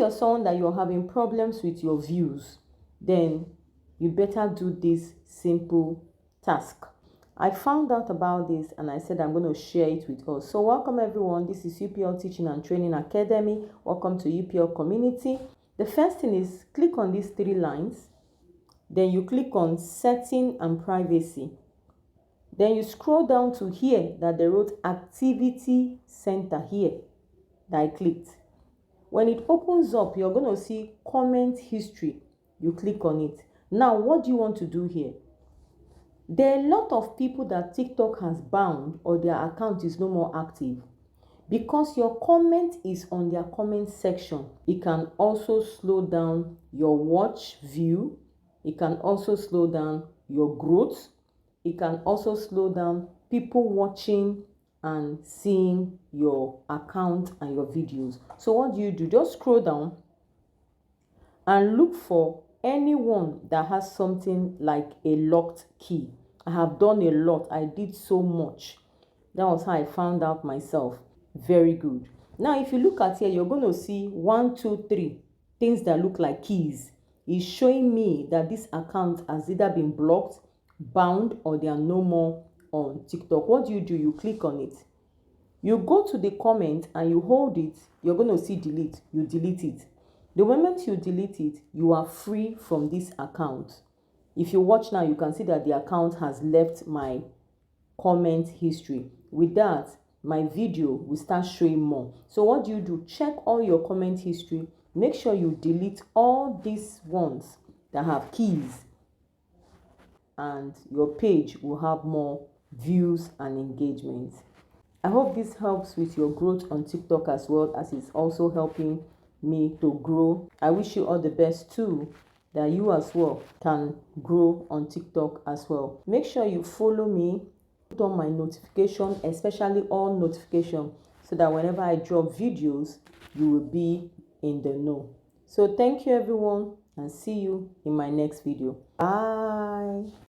you're someone that you're having problems with your views, then you better do this simple task. I found out about this and I said I'm going to share it with us. So welcome everyone. This is UPL Teaching and Training Academy. Welcome to UPL community. The first thing is click on these 3 lines. Then you click on Setting and Privacy. Then you scroll down to here that they wrote Activity Center here that I clicked. When it opens up, you're going to see Comment History. You click on it. Now, what do you want to do here? There are a lot of people that TikTok has banned or their account is no more active. Because your comment is on their comment section, it can also slow down your watch view. It can also slow down your growth. It can also slow down people watching and seeing your account and your videos. So what do? Just scroll down and look for anyone that has something like a locked key. I have done a lot. I did so much. That was how I found out myself. Very good. Now, if you look at here, you're going to see 1, 2, 3 things that look like keys. It's showing me that this account has either been blocked, bound, or they are no more on TikTok. What do? You click on it. You go to the comment and you hold it. You're going to see delete. You delete it. The moment you delete it, you are free from this account. If you watch now, you can see that the account has left my comment history. With that, my video will start showing more. So what do? Check all your comment history. Make sure you delete all these ones that have keys, and your page will have more views and engagement. I hope this helps with your growth on TikTok as well, as it's also helping me to grow. I wish you all the best too, that you as well can grow on TikTok as well. Make sure you follow me, put on my notification, especially all notification, so that whenever I drop videos, you will be in the know. So thank you everyone, and see you in my next video. Bye.